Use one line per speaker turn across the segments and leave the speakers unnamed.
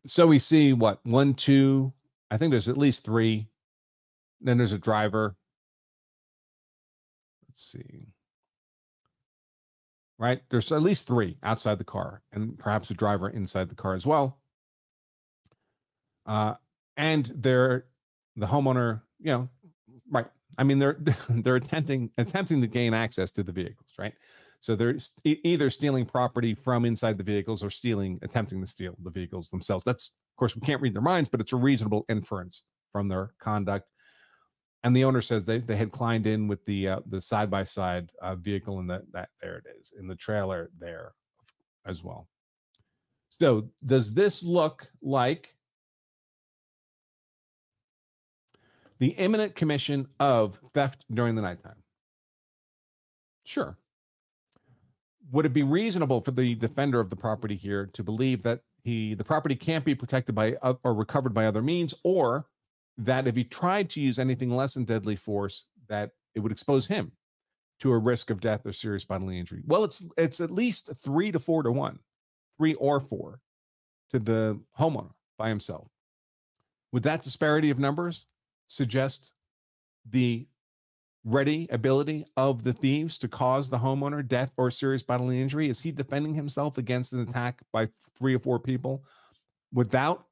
So we see what, 1, 2, I think there's at least 3. Then there's a driver. Let's see. Right? There's at least 3 outside the car and perhaps a driver inside the car as well. And the homeowner, right. I mean, they're attempting to gain access to the vehicles, right? So they're either stealing property from inside the vehicles or attempting to steal the vehicles themselves. That's, of course, we can't read their minds, but it's a reasonable inference from their conduct. And the owner says they had climbed in with the side-by-side vehicle, and that there it is in the trailer there as well. So does this look like the imminent commission of theft during the nighttime? Sure. Would it be reasonable for the defender of the property here to believe that the property can't be protected by or recovered by other means, or that if he tried to use anything less than deadly force, that it would expose him to a risk of death or serious bodily injury? Well, it's at least 3 to 4 to 1, 3 or 4 to the homeowner by himself. Would that disparity of numbers suggest the ready ability of the thieves to cause the homeowner death or serious bodily injury? Is he defending himself against an attack by 3 or 4 people without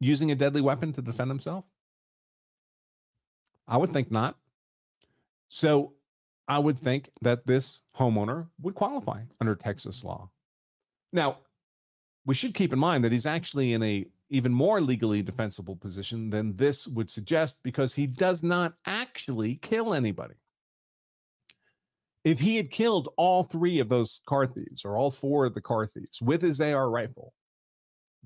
using a deadly weapon to defend himself? I would think not. So I would think that this homeowner would qualify under Texas law. Now, we should keep in mind that he's actually in a even more legally defensible position than this would suggest, because he does not actually kill anybody. If he had killed all 3 of those car thieves or all 4 of the car thieves with his AR rifle,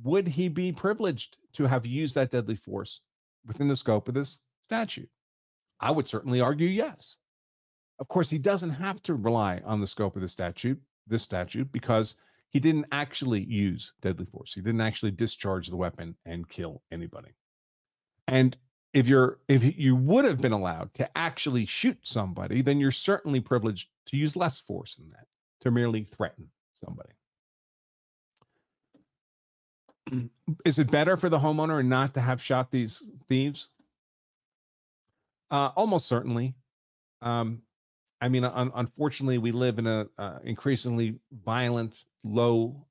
would he be privileged to have used that deadly force within the scope of this statute? I would certainly argue yes. Of course, he doesn't have to rely on the scope of this statute, because he didn't actually use deadly force. He didn't actually discharge the weapon and kill anybody. And if you would have been allowed to actually shoot somebody, then you're certainly privileged to use less force than that, to merely threaten somebody. Is it better for the homeowner not to have shot these thieves? Almost certainly. I mean, unfortunately, we live in a increasingly violent, low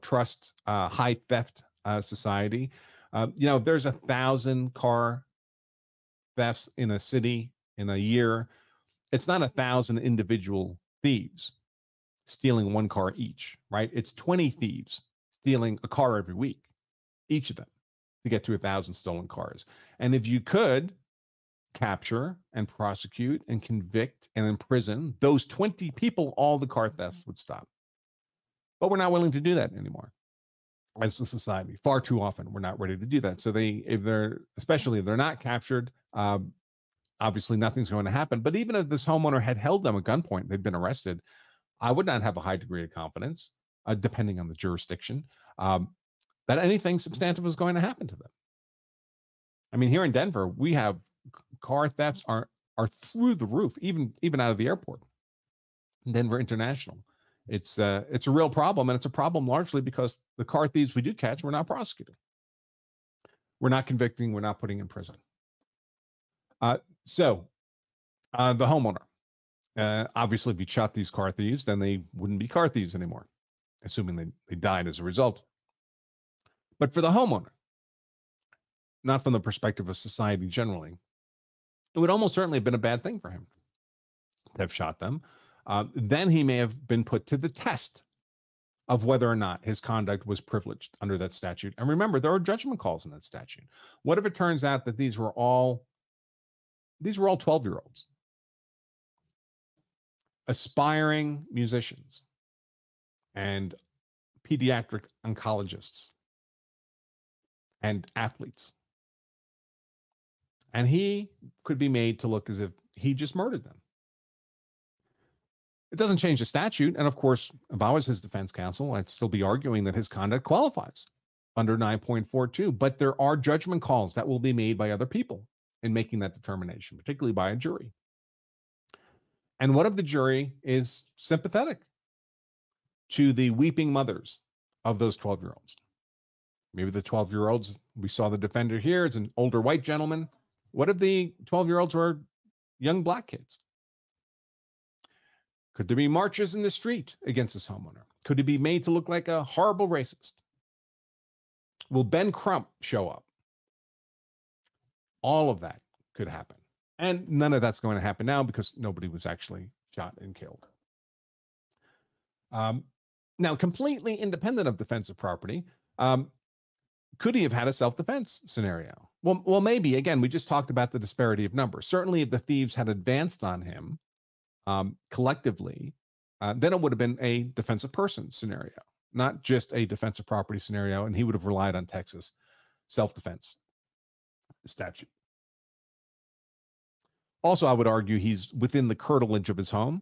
trust, high theft society. If there's 1,000 car thefts in a city in a year, it's not 1,000 individual thieves stealing 1 car each, right? It's 20 thieves stealing a car every week, each of them, to get to 1,000 stolen cars. And if you could capture and prosecute and convict and imprison those 20 people, all the car thefts would stop. But we're not willing to do that anymore as a society. Far too often, we're not ready to do that. So especially if they're not captured, obviously nothing's going to happen. But even if this homeowner had held them at gunpoint, they'd been arrested, I would not have a high degree of confidence, depending on the jurisdiction, that anything substantive was going to happen to them. I mean, here in Denver, we have car thefts are through the roof, even out of the airport, Denver International. It's a real problem, and it's a problem largely because the car thieves we do catch, we're not prosecuting, we're not convicting, we're not putting in prison. So the homeowner, obviously, if you shot these car thieves, then they wouldn't be car thieves anymore, assuming they died as a result. But for the homeowner, not from the perspective of society generally, it would almost certainly have been a bad thing for him to have shot them. Then he may have been put to the test of whether or not his conduct was privileged under that statute. And remember, there are judgment calls in that statute. What if it turns out that these were all 12-year-olds, aspiring musicians and pediatric oncologists and athletes, and he could be made to look as if he just murdered them? It doesn't change the statute. And of course, if I was his defense counsel, I'd still be arguing that his conduct qualifies under 9.42. But there are judgment calls that will be made by other people in making that determination, particularly by a jury. And what if the jury is sympathetic to the weeping mothers of those 12-year-olds? Maybe the 12-year-olds, we saw the defender here, is an older white gentleman. What if the 12-year-olds were young black kids? Could there be marches in the street against this homeowner? Could he be made to look like a horrible racist? Will Ben Crump show up? All of that could happen. And none of that's going to happen now because nobody was actually shot and killed. Now, completely independent of defensive property, could he have had a self-defense scenario? Well, maybe. Again, we just talked about the disparity of numbers. Certainly, if the thieves had advanced on him collectively, then it would have been a defensive person scenario, not just a defensive property scenario, and he would have relied on Texas self-defense statute. Also, I would argue he's within the curtilage of his home.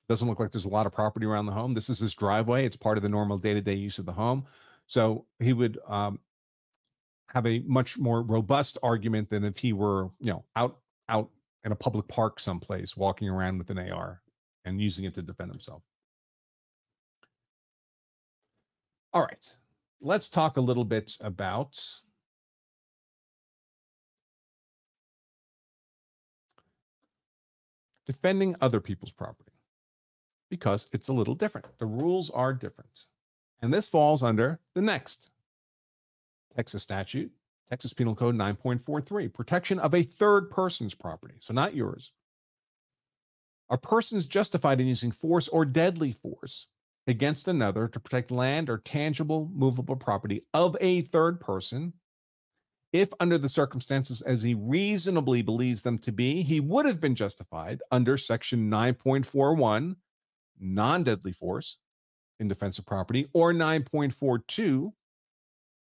Doesn't look like there's a lot of property around the home. This is his driveway. It's part of the normal day-to-day use of the home. So he would have a much more robust argument than if he were, out in a public park someplace, walking around with an AR and using it to defend himself. All right, let's talk a little bit about defending other people's property, because it's a little different. The rules are different. And this falls under the next Texas statute, Texas Penal Code 9.43, protection of a third person's property, so not yours. A person is justified in using force or deadly force against another to protect land or tangible, movable property of a third person if, under the circumstances as he reasonably believes them to be, he would have been justified under Section 9.41, non-deadly force in defense of property, or 9.42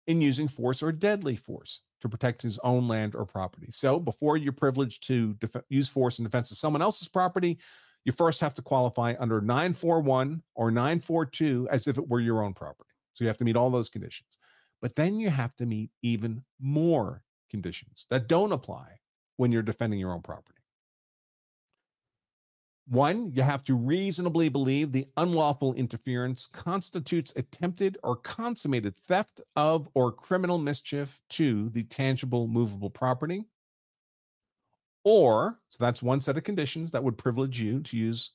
in using force or deadly force to protect his own land or property. So before you're privileged to use force in defense of someone else's property, you first have to qualify under 941 or 942 as if it were your own property. So you have to meet all those conditions. But then you have to meet even more conditions that don't apply when you're defending your own property. One, you have to reasonably believe the unlawful interference constitutes attempted or consummated theft of or criminal mischief to the tangible, movable property. Or, so that's one set of conditions that would privilege you to use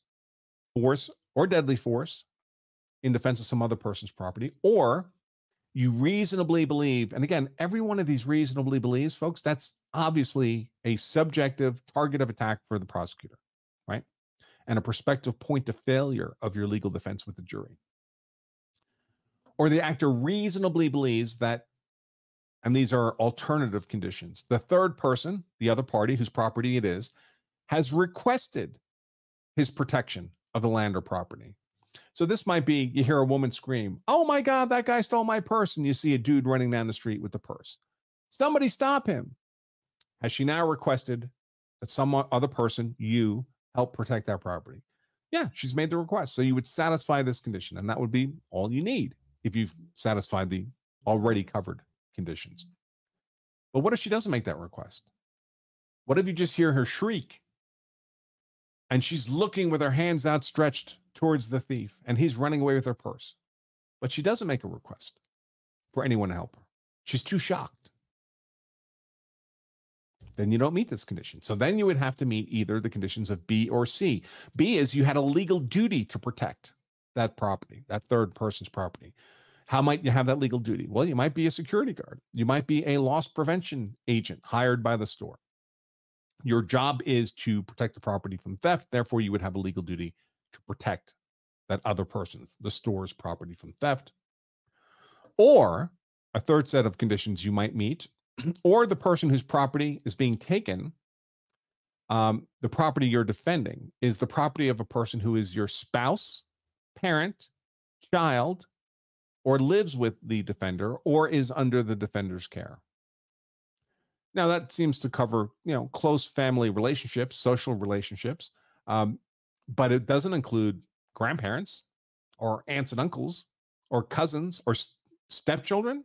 force or deadly force in defense of some other person's property. Or you reasonably believe, and again, every one of these reasonably believes, folks, that's obviously a subjective target of attack for the prosecutor, right? And a prospective point of failure of your legal defense with the jury. Or the actor reasonably believes that, and these are alternative conditions, the third person, the other party whose property it is, has requested his protection of the land or property. So this might be, you hear a woman scream, "Oh my God, that guy stole my purse." And you see a dude running down the street with the purse. Somebody stop him. Has she now requested that some other person, you, help protect that property? Yeah, she's made the request. So you would satisfy this condition, and that would be all you need if you've satisfied the already covered conditions. But what if she doesn't make that request? What if you just hear her shriek and she's looking with her hands outstretched towards the thief and he's running away with her purse, but she doesn't make a request for anyone to help her? She's too shocked. Then you don't meet this condition. So then you would have to meet either the conditions of B or C. B is you had a legal duty to protect that property, that third person's property. How might you have that legal duty? Well, you might be a security guard. You might be a loss prevention agent hired by the store. Your job is to protect the property from theft. Therefore, you would have a legal duty to protect that other person's, the store's property, from theft. Or a third set of conditions you might meet, or the person whose property is being taken, the property you're defending is the property of a person who is your spouse, parent, child, or lives with the defender, or is under the defender's care. Now, that seems to cover, close family relationships, social relationships, but it doesn't include grandparents or aunts and uncles or cousins or stepchildren.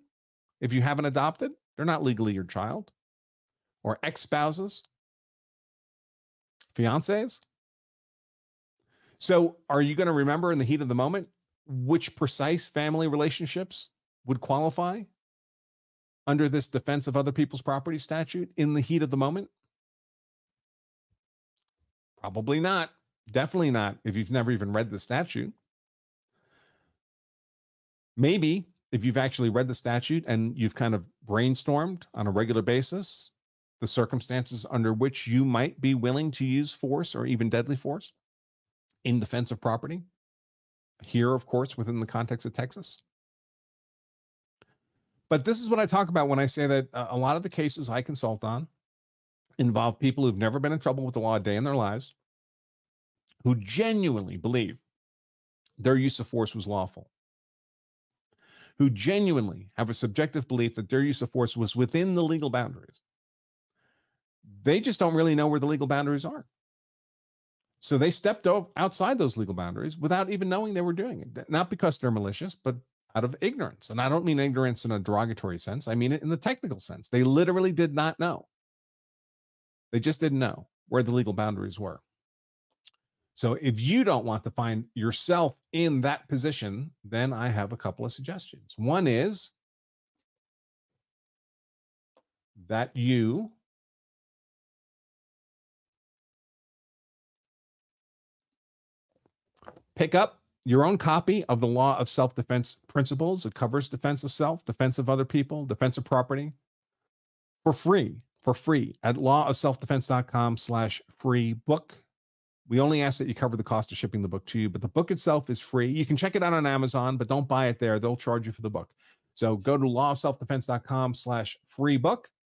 If you haven't adopted, they're not legally your child. Or ex-spouses, fiancés. So are you going to remember in the heat of the moment which precise family relationships would qualify under this defense of other people's property statute in the heat of the moment? Probably not. Definitely not if you've never even read the statute. Maybe if you've actually read the statute and you've kind of brainstormed on a regular basis the circumstances under which you might be willing to use force or even deadly force in defense of property. Here, of course, within the context of Texas. But this is what I talk about when I say that a lot of the cases I consult on involve people who've never been in trouble with the law a day in their lives, who genuinely believe their use of force was lawful, who genuinely have a subjective belief that their use of force was within the legal boundaries. They just don't really know where the legal boundaries are. So they stepped outside those legal boundaries without even knowing they were doing it. Not because they're malicious, but out of ignorance. And I don't mean ignorance in a derogatory sense. I mean it in the technical sense. They literally did not know. They just didn't know where the legal boundaries were. So if you don't want to find yourself in that position, then I have a couple of suggestions. One is that you pick up your own copy of the Law of Self-Defense Principles. It covers defense of self, defense of other people, defense of property for free at lawofselfdefense.com/free book. We only ask that you cover the cost of shipping the book to you, but the book itself is free. You can check it out on Amazon, but don't buy it there. They'll charge you for the book. So go to lawofselfdefense.com/free book.